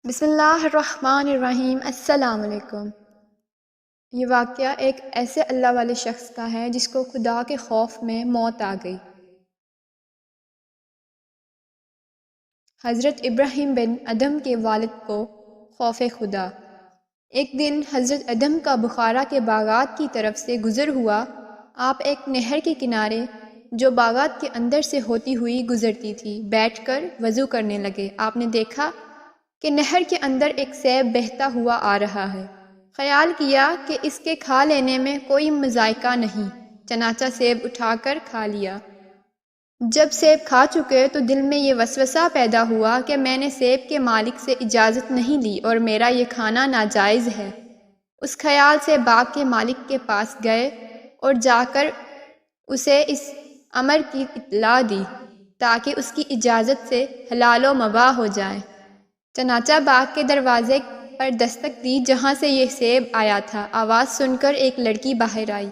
بسم اللہ الرحمن الرحیم۔ السلام علیکم۔ یہ واقعہ ایک ایسے اللہ والے شخص کا ہے جس کو خدا کے خوف میں موت آ گئی۔ حضرت ابراہیم بن ادم کے والد کو خوف خدا۔ ایک دن حضرت ادم کا بخارا کے باغات کی طرف سے گزر ہوا۔ آپ ایک نہر کے کنارے جو باغات کے اندر سے ہوتی ہوئی گزرتی تھی بیٹھ کر وضو کرنے لگے۔ آپ نے دیکھا کہ نہر کے اندر ایک سیب بہتا ہوا آ رہا ہے۔ خیال کیا کہ اس کے کھا لینے میں کوئی مذائقہ نہیں، چنانچہ سیب اٹھا کر کھا لیا۔ جب سیب کھا چکے تو دل میں یہ وسوسہ پیدا ہوا کہ میں نے سیب کے مالک سے اجازت نہیں لی اور میرا یہ کھانا ناجائز ہے۔ اس خیال سے باغ کے مالک کے پاس گئے اور جا کر اسے اس امر کی اطلاع دی تاکہ اس کی اجازت سے حلال و مباح ہو جائے۔ چنانچہ باغ کے دروازے پر دستک دی جہاں سے یہ سیب آیا تھا۔ آواز سن کر ایک لڑکی باہر آئی۔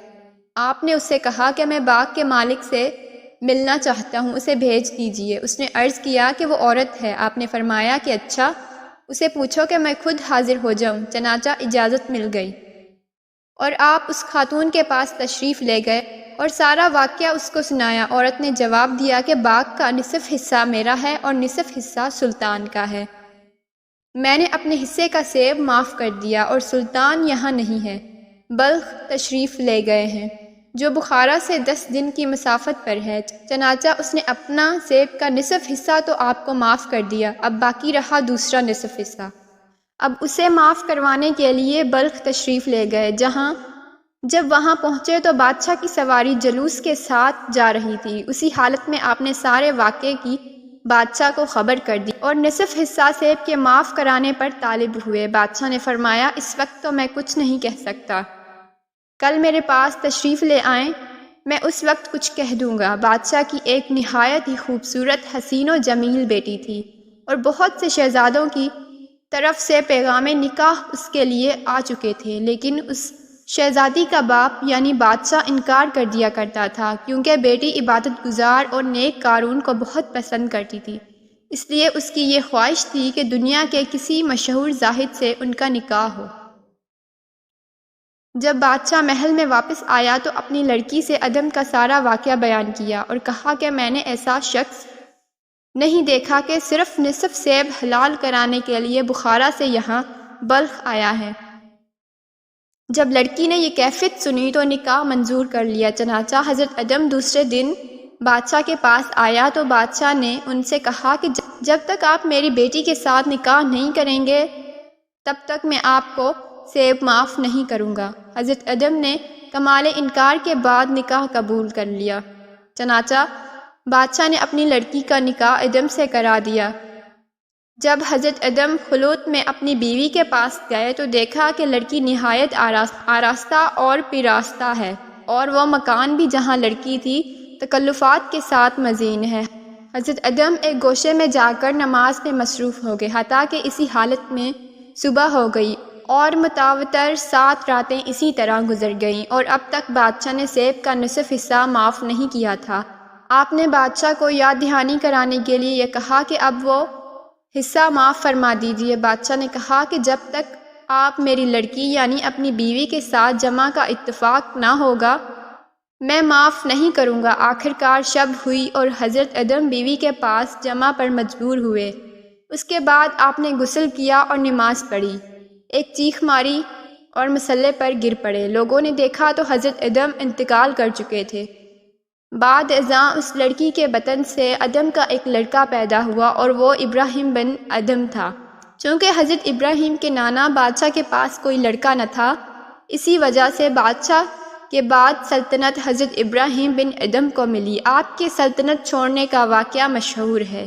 آپ نے اس سے کہا کہ میں باغ کے مالک سے ملنا چاہتا ہوں، اسے بھیج دیجیے۔ اس نے عرض کیا کہ وہ عورت ہے۔ آپ نے فرمایا کہ اچھا، اسے پوچھو کہ میں خود حاضر ہو جاؤں۔ چنانچہ اجازت مل گئی اور آپ اس خاتون کے پاس تشریف لے گئے اور سارا واقعہ اس کو سنایا۔ عورت نے جواب دیا کہ باغ کا نصف حصہ میرا ہے اور نصف حصہ سلطان کا ہے۔ میں نے اپنے حصے کا سیب معاف کر دیا اور سلطان یہاں نہیں ہے، بلخ تشریف لے گئے ہیں جو بخارا سے 10 دن کی مسافت پر ہے۔ چنانچہ اس نے اپنا سیب کا نصف حصہ تو آپ کو معاف کر دیا، اب باقی رہا دوسرا نصف حصہ۔ اب اسے معاف کروانے کے لیے بلخ تشریف لے گئے، جب وہاں پہنچے تو بادشاہ کی سواری جلوس کے ساتھ جا رہی تھی۔ اسی حالت میں آپ نے سارے واقعے کی بادشاہ کو خبر کر دی اور نصف حصہ سیب کے معاف کرانے پر طالب ہوئے۔ بادشاہ نے فرمایا اس وقت تو میں کچھ نہیں کہہ سکتا، کل میرے پاس تشریف لے آئیں، میں اس وقت کچھ کہہ دوں گا۔ بادشاہ کی ایک نہایت ہی خوبصورت حسین و جمیل بیٹی تھی اور بہت سے شہزادوں کی طرف سے پیغام نکاح اس کے لیے آ چکے تھے، لیکن اس شہزادی کا باپ یعنی بادشاہ انکار کر دیا کرتا تھا کیونکہ بیٹی عبادت گزار اور نیک کارون کو بہت پسند کرتی تھی، اس لیے اس کی یہ خواہش تھی کہ دنیا کے کسی مشہور زاہد سے ان کا نکاح ہو۔ جب بادشاہ محل میں واپس آیا تو اپنی لڑکی سے ادم کا سارا واقعہ بیان کیا اور کہا کہ میں نے ایسا شخص نہیں دیکھا کہ صرف نصف سیب حلال کرانے کے لیے بخارا سے یہاں بلخ آیا ہے۔ جب لڑکی نے یہ کیفیت سنی تو نکاح منظور کر لیا۔ چنانچہ حضرت ادم دوسرے دن بادشاہ کے پاس آیا تو بادشاہ نے ان سے کہا کہ جب تک آپ میری بیٹی کے ساتھ نکاح نہیں کریں گے تب تک میں آپ کو سیب معاف نہیں کروں گا۔ حضرت ادم نے کمال انکار کے بعد نکاح قبول کر لیا۔ چنانچہ بادشاہ نے اپنی لڑکی کا نکاح ادم سے کرا دیا۔ جب حضرت ادم خلوت میں اپنی بیوی کے پاس گئے تو دیکھا کہ لڑکی نہایت آراستہ اور پیراستہ ہے اور وہ مکان بھی جہاں لڑکی تھی تکلفات کے ساتھ مزین ہے۔ حضرت ادم ایک گوشے میں جا کر نماز میں مصروف ہو گئے حتیٰ کہ اسی حالت میں صبح ہو گئی اور متواتر 7 راتیں اسی طرح گزر گئیں اور اب تک بادشاہ نے سیب کا نصف حصہ معاف نہیں کیا تھا۔ آپ نے بادشاہ کو یاد دہانی کرانے کے لیے یہ کہا کہ اب وہ حصہ معاف فرما دیجیے۔ بادشاہ نے کہا کہ جب تک آپ میری لڑکی یعنی اپنی بیوی کے ساتھ جمع کا اتفاق نہ ہوگا میں معاف نہیں کروں گا۔ آخرکار شب ہوئی اور حضرت ادم بیوی کے پاس جمع پر مجبور ہوئے۔ اس کے بعد آپ نے غسل کیا اور نماز پڑھی، ایک چیخ ماری اور مصلے پر گر پڑے۔ لوگوں نے دیکھا تو حضرت ادم انتقال کر چکے تھے۔ بعد ازاں اس لڑکی کے بطن سے ادم کا ایک لڑکا پیدا ہوا اور وہ ابراہیم بن ادم تھا۔ چونکہ حضرت ابراہیم کے نانا بادشاہ کے پاس کوئی لڑکا نہ تھا، اسی وجہ سے بادشاہ کے بعد سلطنت حضرت ابراہیم بن ادم کو ملی۔ آپ کے سلطنت چھوڑنے کا واقعہ مشہور ہے۔